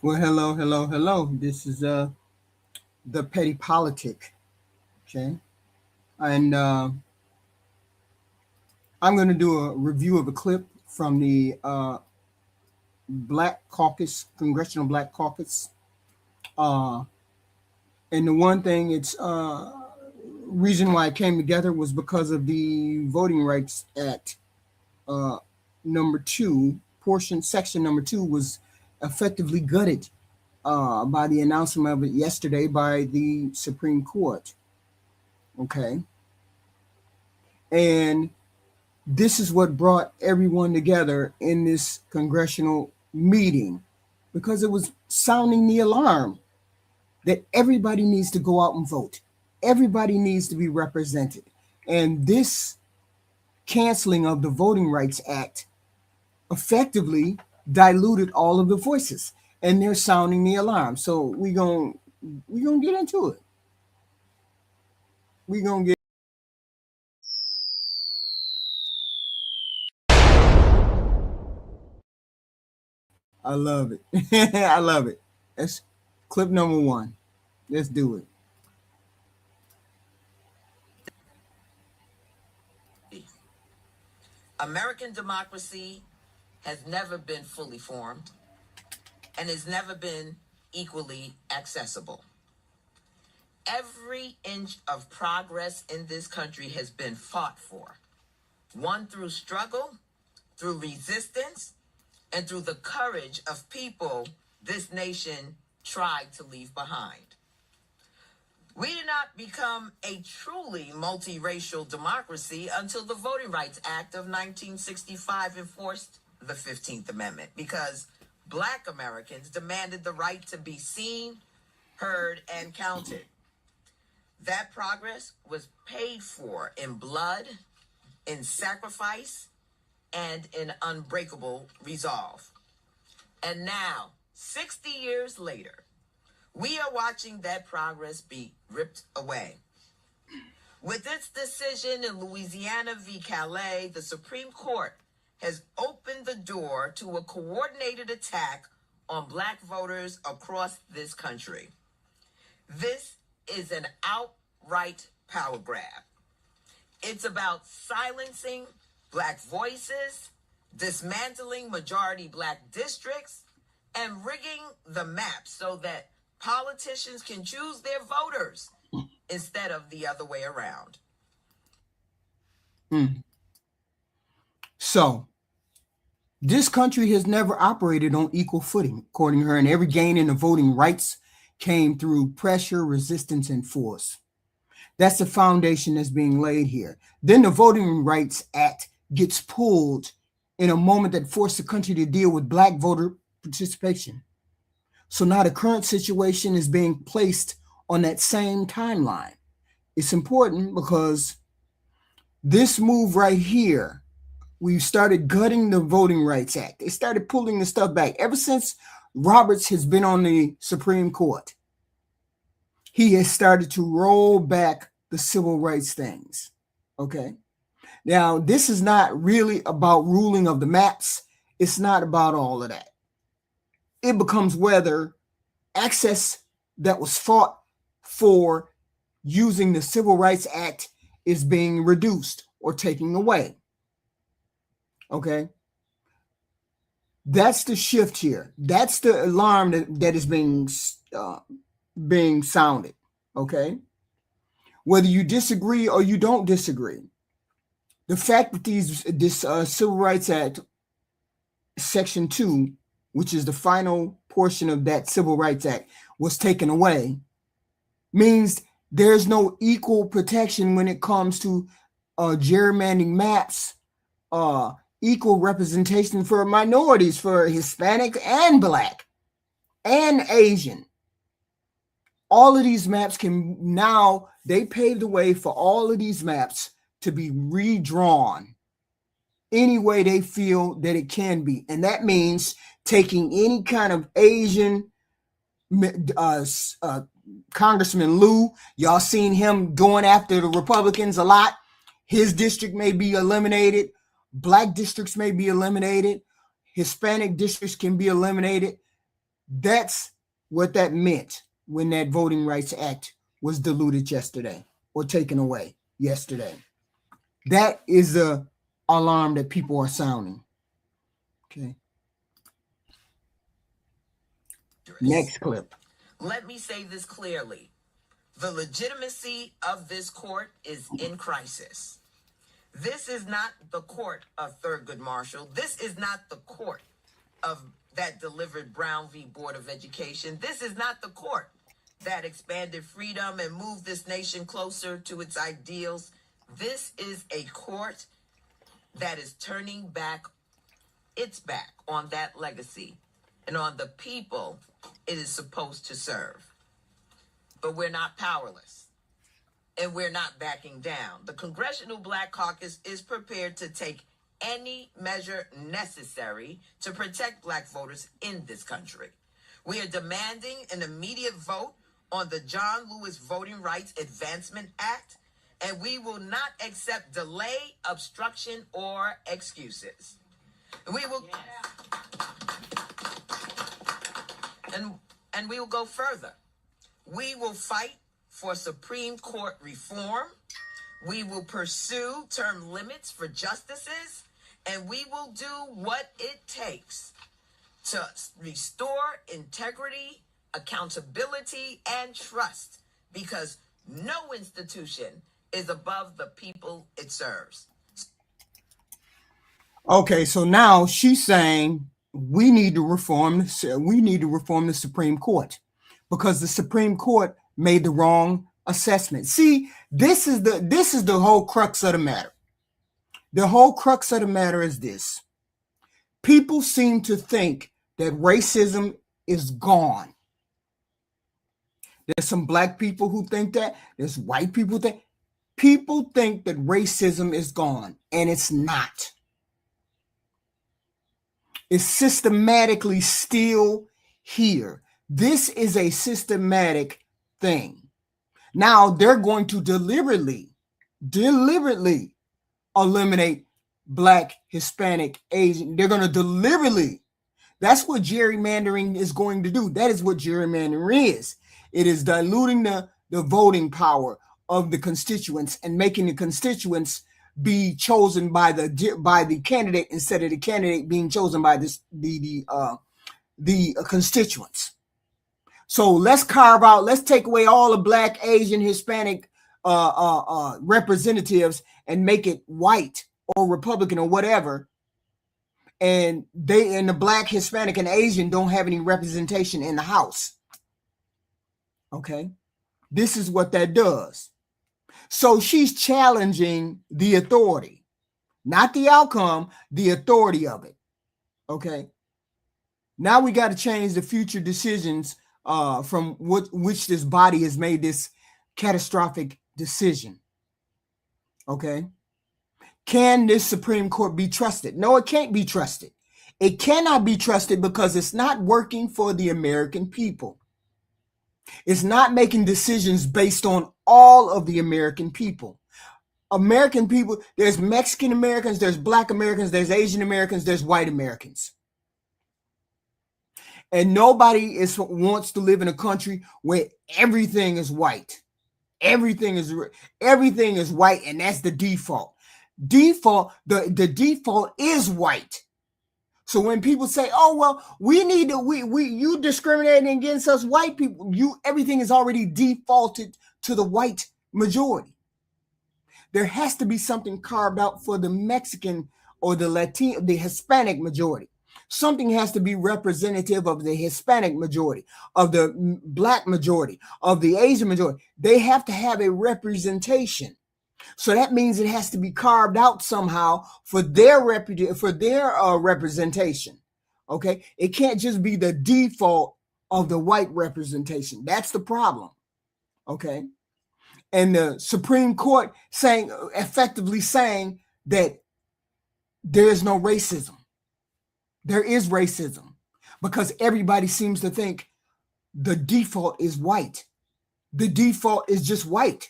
Well, hello, hello, hello. This is the petty politic, okay? And I'm going to do a review of a clip from the Black Caucus, Congressional Black Caucus. Uh, and the one thing it's reason why it came together was because of the Voting Rights Act uh, number 2, section number 2 was effectively gutted by the announcement of it yesterday by the Supreme Court. Okay. And this is what brought everyone together in this congressional meeting because it was sounding the alarm that everybody needs to go out and vote. Everybody needs to be represented. And this canceling of the Voting Rights Act effectively diluted all of the voices, and they're sounding the alarm. So we're gonna get into it. We're gonna get. I love it. I love it. That's clip number 1. Let's do it. American democracy has never been fully formed and has never been equally accessible. Every inch of progress in this country has been fought for, won through struggle, through resistance, and through the courage of people this nation tried to leave behind. We did not become a truly multiracial democracy until the Voting Rights Act of 1965 enforced the 15th Amendment, because Black Americans demanded the right to be seen, heard, and counted. That progress was paid for in blood, in sacrifice, and in unbreakable resolve. And now, 60 years later, we are watching that progress be ripped away. With its decision in Louisiana v. Callais, the Supreme Court has opened the door to a coordinated attack on Black voters across this country. This is an outright power grab. It's about silencing Black voices, dismantling majority Black districts, and rigging the map so that politicians can choose their voters instead of the other way around. So, this country has never operated on equal footing, according to her, and every gain in the voting rights came through pressure, resistance, and force. That's the foundation that's being laid here. Then the Voting Rights Act gets pulled in a moment that forced the country to deal with Black voter participation. So now the current situation is being placed on that same timeline. It's important because this move right here, we started gutting the Voting Rights Act. They started pulling the stuff back. Ever since Roberts has been on the Supreme Court, he has started to roll back the civil rights things. Okay. Now, this is not really about ruling of the maps. It's not about all of that. It becomes whether access that was fought for using the Civil Rights Act is being reduced or taken away. Okay. That's the shift here. That's the alarm that is being sounded. Okay. Whether you disagree or you don't disagree, the fact that this Civil Rights Act, Section 2, which is the final portion of that Civil Rights Act, was taken away, means there's no equal protection when it comes to gerrymandering maps, equal representation for minorities, for Hispanic and Black and Asian. All of these maps can now, they paved the way for all of these maps to be redrawn any way they feel that it can be. And that means taking any kind of Asian Congressman Lou, y'all seen him going after the Republicans a lot. His district may be eliminated. Black districts may be eliminated. Hispanic districts can be eliminated. That's what that meant when that Voting Rights Act was diluted yesterday or taken away yesterday. That is the alarm that people are sounding. Okay. Next clip. Let me say this clearly. The legitimacy of this court is in crisis. This is not the court of Thurgood Marshall. This is not the court of that delivered Brown v. Board of Education. This is not the court that expanded freedom and moved this nation closer to its ideals. This is a court that is turning back its back on that legacy and on the people it is supposed to serve. But we're not powerless, and we're not backing down. The Congressional Black Caucus is prepared to take any measure necessary to protect Black voters in this country. We are demanding an immediate vote on the John Lewis Voting Rights Advancement Act, and we will not accept delay, obstruction, or excuses. We will, and we will go further. We will fight for Supreme Court reform. We will pursue term limits for justices, and we will do what it takes to restore integrity, accountability, and trust, because no institution is above the people it serves. Okay, so now she's saying we need to reform the Supreme Court because the Supreme Court made the wrong assessment. See, this is the whole crux of the matter. The whole crux of the matter is this. People seem to think that racism is gone. There's some Black people who think that. There's white people who think. People think that racism is gone, and it's not. It's systematically still here. This is a systematic thing. Now they're going to deliberately eliminate Black, Hispanic, Asian. They're going to deliberately. That's what gerrymandering is going to do. That is what gerrymandering is. It is diluting the voting power of the constituents and making the constituents be chosen by the candidate instead of the candidate being chosen by the constituents. So let's take away all the Black, Asian, Hispanic representatives and make it white or Republican or whatever. And the Black, Hispanic, and Asian don't have any representation in the House. Okay, this is what that does. So she's challenging the authority, not the outcome, the authority of it. Okay. Now we got to change the future decisions from which this body has made this catastrophic decision. Okay. Can this Supreme Court be trusted? No, it can't be trusted. It cannot be trusted because it's not working for the American people. It's not making decisions based on all of the American people. American people, there's Mexican Americans, there's Black Americans, there's Asian Americans, there's white Americans. And nobody wants to live in a country where everything is white. Everything is white, and that's the default. The default is white. So when people say, "Oh well, you discriminating against us white people," everything is already defaulted to the white majority. There has to be something carved out for the Mexican or the Hispanic majority. Something has to be representative of the Hispanic majority, of the Black majority, of the Asian majority. They have to have a representation. So that means it has to be carved out somehow for their representation. Okay, it can't just be the default of the white representation. That's the problem. Okay, and the Supreme Court effectively saying that there is no racism. There is racism because everybody seems to think the default is white. The default is just white.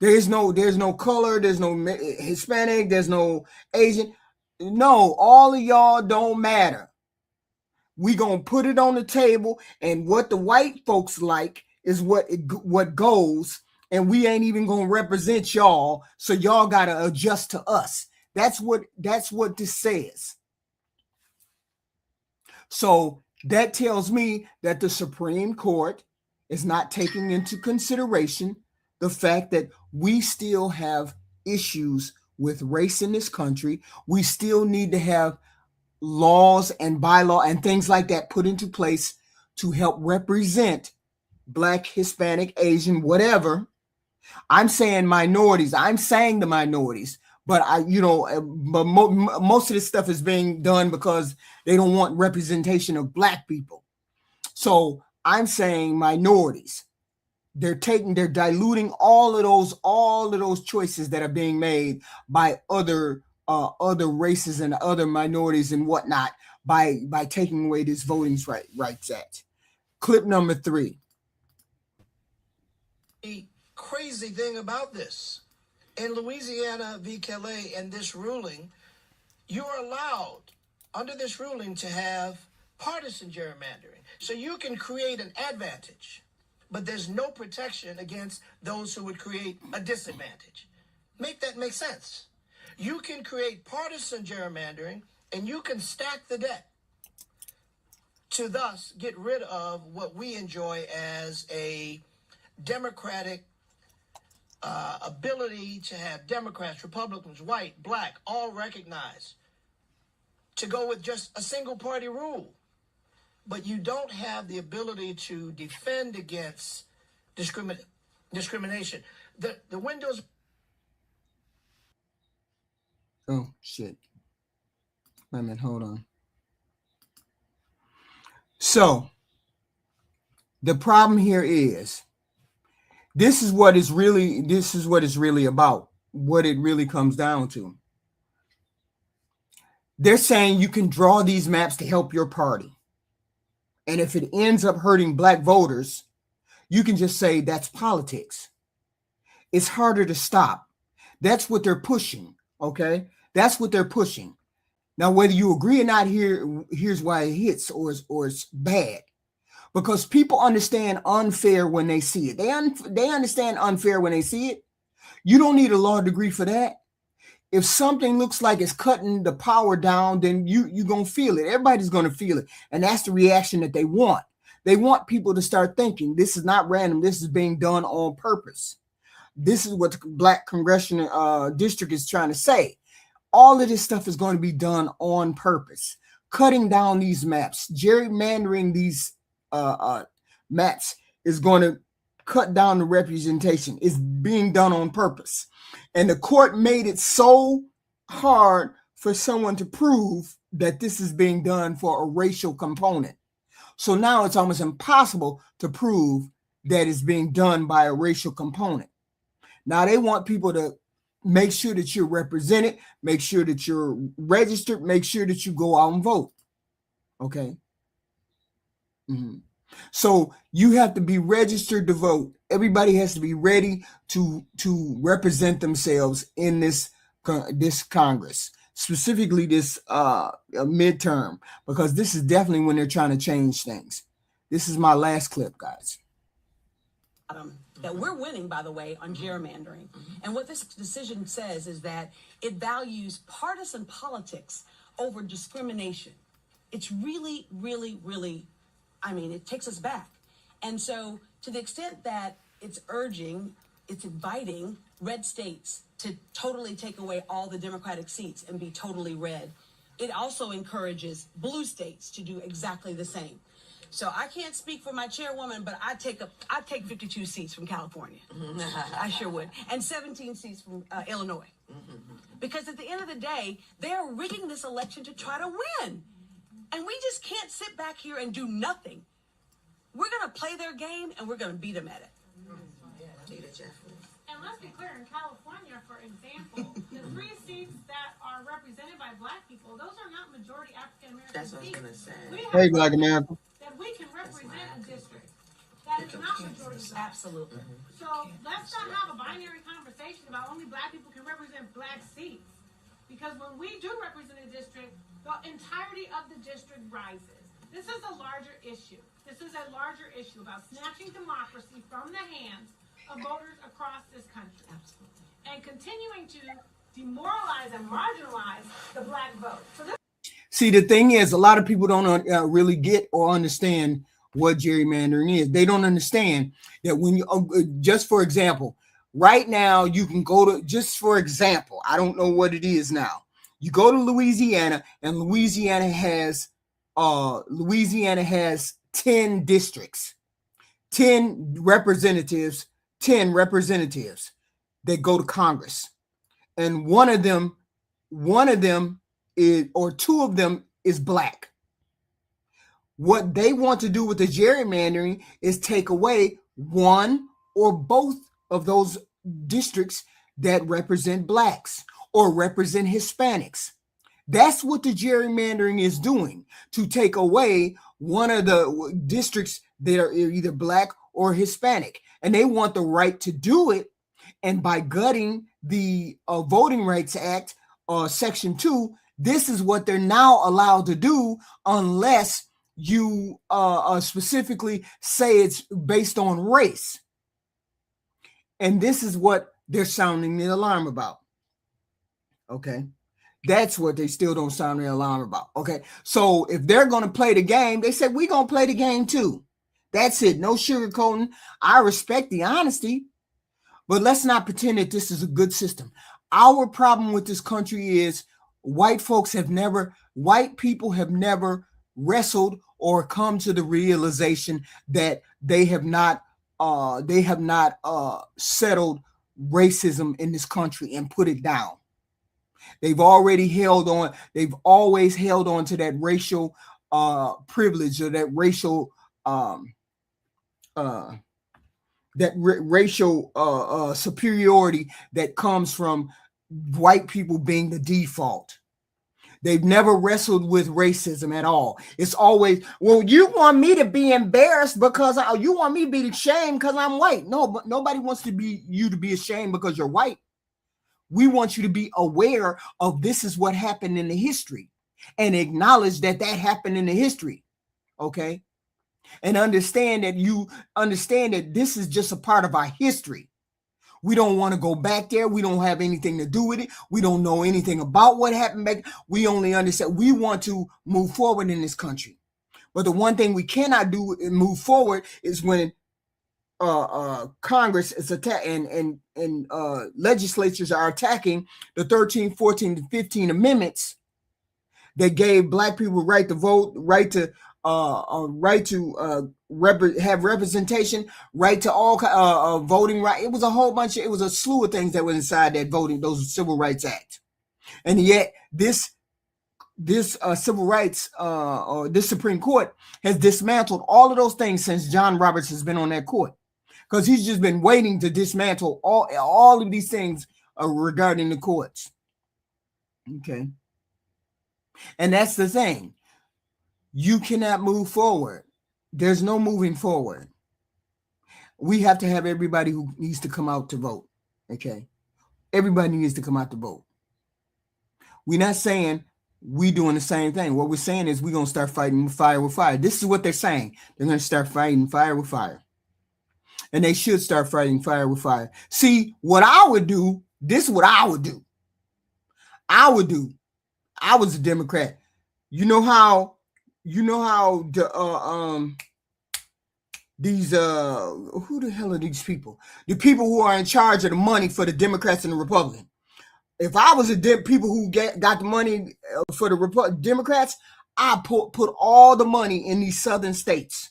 There's no color, there's no Hispanic, there's no Asian. No, all of y'all don't matter. We gonna put it on the table, and what the white folks like is what goes, and we ain't even gonna represent y'all, so y'all gotta adjust to us. That's what this says. So that tells me that the Supreme Court is not taking into consideration the fact that we still have issues with race in this country. We still need to have laws and bylaw and things like that put into place to help represent Black, Hispanic, Asian, whatever. I'm saying minorities. I'm saying the minorities, but most of this stuff is being done because they don't want representation of Black people. So I'm saying minorities. They're diluting all of those choices that are being made by other races and other minorities and whatnot by taking away this Voting Rights Act. Clip number 3. The crazy thing about this, in Louisiana v. Callais and this ruling, you are allowed under this ruling to have partisan gerrymandering. So you can create an advantage, but there's no protection against those who would create a disadvantage. Make that make sense. You can create partisan gerrymandering, and you can stack the deck to thus get rid of what we enjoy as a democratic ability to have Democrats, Republicans, white, Black, all recognized, to go with just a single party rule. But you don't have the ability to defend against discrimination. The windows. Oh shit! Wait a minute, hold on. So the problem here is this is what it's really about. What it really comes down to. They're saying you can draw these maps to help your party. And if it ends up hurting Black voters, you can just say that's politics. It's harder to stop. That's what they're pushing, okay? That's what they're pushing. Now, whether you agree or not, here's why it hits or it's bad. Because people understand unfair when they see it. They understand unfair when they see it. You don't need a law degree for that. If something looks like it's cutting the power down, then you're going to feel it. Everybody's going to feel it. And that's the reaction that they want. They want people to start thinking this is not random. This is being done on purpose. This is what the Black Congressional District is trying to say. All of this stuff is going to be done on purpose. Cutting down these maps, gerrymandering these maps is going to cut down the representation. It's being done on purpose. And the court made it so hard for someone to prove that this is being done for a racial component. So now it's almost impossible to prove that it's being done by a racial component. Now they want people to make sure that you're represented, make sure that you're registered, make sure that you go out and vote. Okay. Mm-hmm. So you have to be registered to vote. Everybody has to be ready to represent themselves in this Congress, specifically this midterm, because this is definitely when they're trying to change things. This is my last clip, guys. That we're winning, by the way, on gerrymandering. And what this decision says is that it values partisan politics over discrimination. It's really, really, really, it takes us back. And so to the extent that it's inviting red states to totally take away all the Democratic seats and be totally red, it also encourages blue states to do exactly the same. So I can't speak for my chairwoman, but I'd take 52 seats from California. I sure would. And 17 seats from Illinois. Because at the end of the day, they're rigging this election to try to win. And we just can't sit back here and do nothing. We're going to play their game, and we're going to beat them at it. And let's be clear, in California, for example, the 3 seats that are represented by Black people, those are not majority African American seats. That's what I was going to say. Hey, Black America. That we can represent a district that is not majority Black. Absolutely. So let's not have a binary conversation about only Black people can represent Black seats. Because when we do represent a district, the entirety of the district rises. This is a larger issue. This is a larger issue about snatching democracy from the hands of voters across this country. Absolutely. And continuing to demoralize and marginalize the black vote. So this See, the thing is, a lot of people don't really get or understand what gerrymandering is. They don't understand that when you, just for example, right now you can go to, just for example, I don't know what it is now. You go to Louisiana, and Louisiana has 10 districts, 10 representatives that go to Congress, and one of them is, or two of them is black. What they want to do with the gerrymandering is take away one or both of those districts that represent blacks or represent Hispanics. That's what the gerrymandering is doing, to take away one of the districts that are either black or Hispanic. And they want the right to do it. And by gutting the Voting Rights Act, Section 2, this is what they're now allowed to do, unless you specifically say it's based on race. And this is what they're sounding the alarm about. Okay. That's what they still don't sound the alarm about. Okay. So if they're going to play the game, they said, we're going to play the game too. That's it. No sugarcoating. I respect the honesty, but let's not pretend that this is a good system. Our problem with this country is white people have never wrestled or come to the realization that they have not settled racism in this country and put it down. They've already held on. They've always held on to that racial privilege, or that racial superiority that comes from white people being the default. They've never wrestled with racism at all. It's always, well, you want me to be embarrassed because you want me to be ashamed because I'm white. No, but nobody wants you to be ashamed because you're white. We want you to be aware of this is what happened in the history, and acknowledge that happened in the history. Okay. And understand that this is just a part of our history. We don't want to go back there. We don't have anything to do with it. We don't know anything about what happened back. We only understand we want to move forward in this country. But the one thing we cannot do and move forward is when Congress is attacking and legislatures are attacking the 13, 14, and 15 amendments that gave black people right to vote, right to have representation, right to all voting right. It was a whole bunch it was a slew of things that were inside that those Civil Rights Act. And yet this civil rights or this Supreme Court has dismantled all of those things since John Roberts has been on that court, because he's just been waiting to dismantle all of these things regarding the courts. Okay. And that's the thing. You cannot move forward. There's no moving forward. We have to have everybody who needs to come out to vote. Okay. Everybody needs to come out to vote. We're not saying we doing the same thing. What we're saying is we're going to start fighting fire with fire. This is what they're saying. They're going to start fighting fire with fire. And they should start fighting fire with fire. See, what I would do, this is what I would do. I was a Democrat. You know how these who the hell are these people? The people who are in charge of the money for the Democrats and the Republicans. If I was people who got the money for the Democrats, I put all the money in these southern states.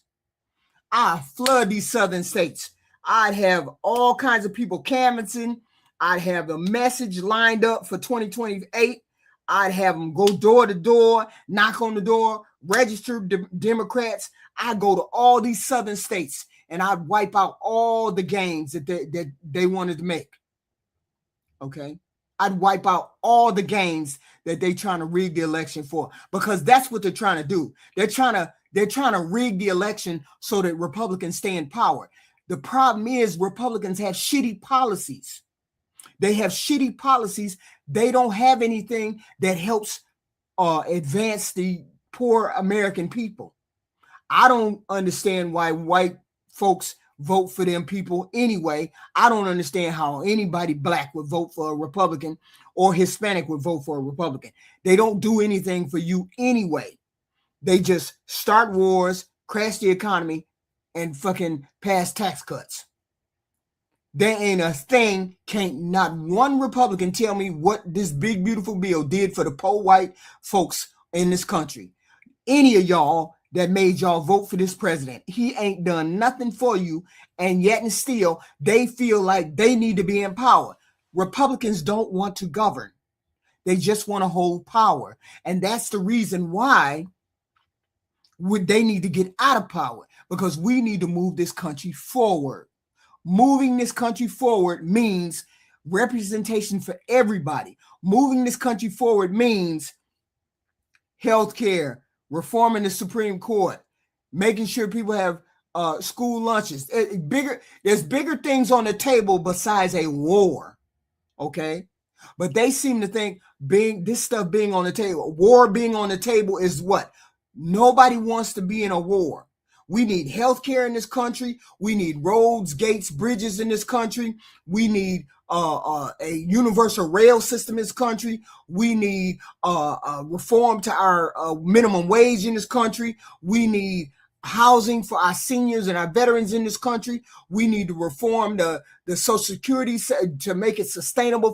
I flood these southern states. I'd have all kinds of people canvassing. I'd have a message lined up for 2028. I'd have them go door to door, knock on the door, register Democrats. I'd go to all these southern states and I'd wipe out all the gains that they wanted to make. Okay. I'd wipe out all the gains that they trying to rig the election for, because that's what they're trying to do. They're trying to rig the election so that Republicans stay in power. The problem is Republicans have shitty policies. They have shitty policies. They don't have anything that helps advance the poor American people. I don't understand why white folks vote for them people anyway. I don't understand how anybody black would vote for a Republican or Hispanic would vote for a Republican. They don't do anything for you anyway. They just start wars, crash the economy, and fucking pass tax cuts. There ain't a thing, can't not one Republican tell me what this big, beautiful bill did for the poor white folks in this country. Any of y'all that made y'all vote for this president, he ain't done nothing for you, and yet and still, they feel like they need to be in power. Republicans don't want to govern. They just want to hold power. And that's the reason why they need to get out of power, because we need to move this country forward. Moving this country forward means representation for everybody. Moving this country forward means healthcare, reforming the Supreme Court, making sure people have school lunches. There's bigger things on the table besides a war, okay? But they seem to think this stuff being on the table, war being on the table is what? Nobody wants to be in a war. We need health care in this country. We need roads, gates, bridges in this country. We need a universal rail system in this country. We need reform to our minimum wage in this country. We need housing for our seniors and our veterans in this country. We need to reform the Social Security to make it sustainable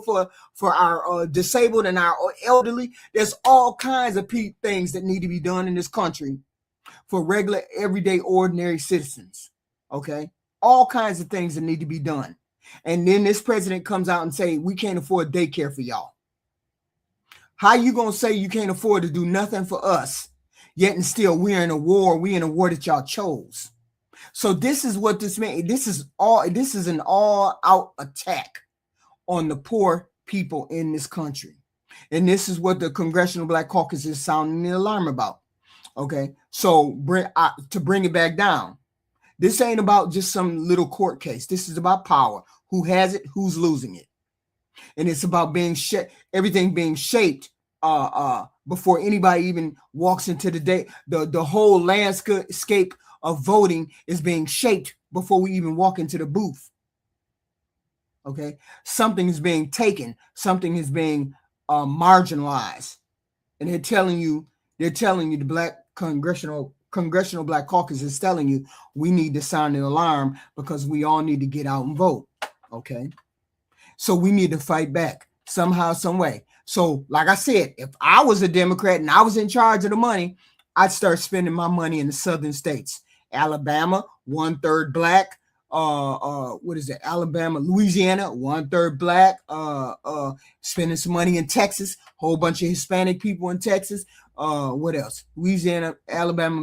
for our disabled and our elderly. There's all kinds of things that need to be done in this country for regular, everyday, ordinary citizens, okay? All kinds of things that need to be done. And then this president comes out and say, we can't afford daycare for y'all. How you going to say you can't afford to do nothing for us, yet and still we're in a war that y'all chose? So this is what this means. This is an all-out attack on the poor people in this country. And this is what the Congressional Black Caucus is sounding the alarm about. Okay, so to bring it back down, this ain't about just some little court case. This is about power. Who has it? Who's losing it? And it's about everything being shaped before anybody even walks into the day. The whole landscape of voting is being shaped before we even walk into the booth. Okay, something is being taken. Something is being marginalized, and they're telling you the Black Congressional Black Caucus is telling you we need to sound an alarm because we all need to get out and vote. Okay, so we need to fight back somehow, some way. So, like I said, if I was a Democrat and I was in charge of the money, I'd start spending my money in the southern states. Alabama, 1/3 Black. Alabama, Louisiana, 1/3 Black. Spending some money in Texas, whole bunch of Hispanic people in Texas. What else? Louisiana, Alabama,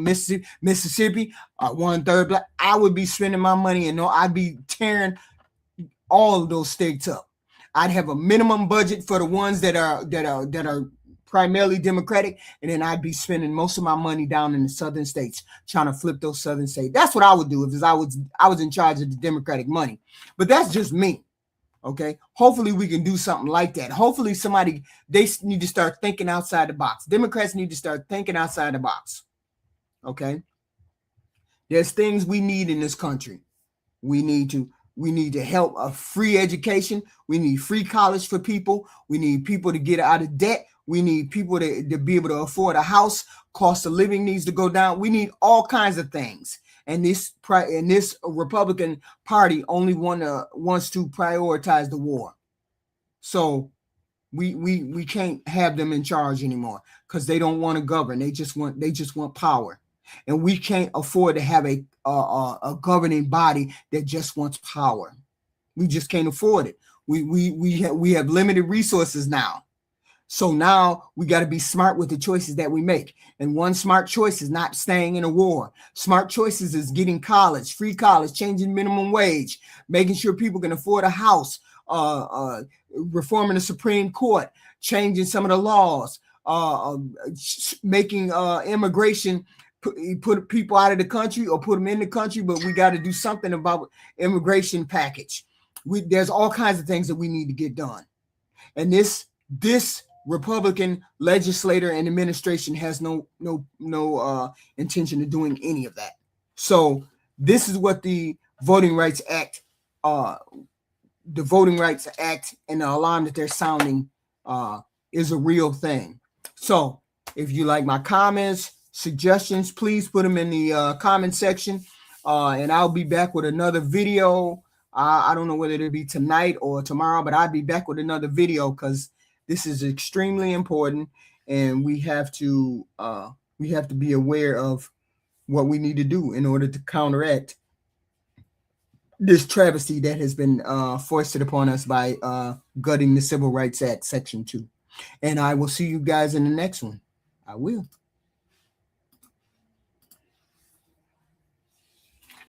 Mississippi, 1/3 Black. I would be spending my money, and I'd be tearing all of those states up. I'd have a minimum budget for the ones that are primarily Democratic, and then I'd be spending most of my money down in the southern states, trying to flip those southern states. That's what I would do if I was in charge of the Democratic money. But that's just me. Okay, hopefully we can do something like that. Hopefully they need to start thinking outside the box. Democrats need to start thinking outside the box. Okay, there's things we need in this country. We need to help a free education. We need free college for people. We need people to get out of debt. We need people to be able to afford a house. Cost of living needs to go down. We need all kinds of things. And this Republican Party only wants to prioritize the war. So we can't have them in charge anymore because they don't want to govern. They just want power. And we can't afford to have a governing body that just wants power. We just can't afford it. We have limited resources now. So now we got to be smart with the choices that we make. And one smart choice is not staying in a war. Smart choices is getting college, free college, changing minimum wage, making sure people can afford a house, reforming the Supreme Court, changing some of the laws, making immigration, put people out of the country or put them in the country. But we got to do something about immigration package. There's all kinds of things that we need to get done. And this Republican legislator and administration has no intention of doing any of that. So this is what the Voting Rights Act, and the alarm that they're sounding is a real thing. So if you like my comments, suggestions, please put them in the comment section, and I'll be back with another video. I don't know whether it'll be tonight or tomorrow, but I'll be back with another video because this is extremely important, and we have to be aware of what we need to do in order to counteract this travesty that has been foisted upon us by gutting the Civil Rights Act, Section 2. And I will see you guys in the next one. I will.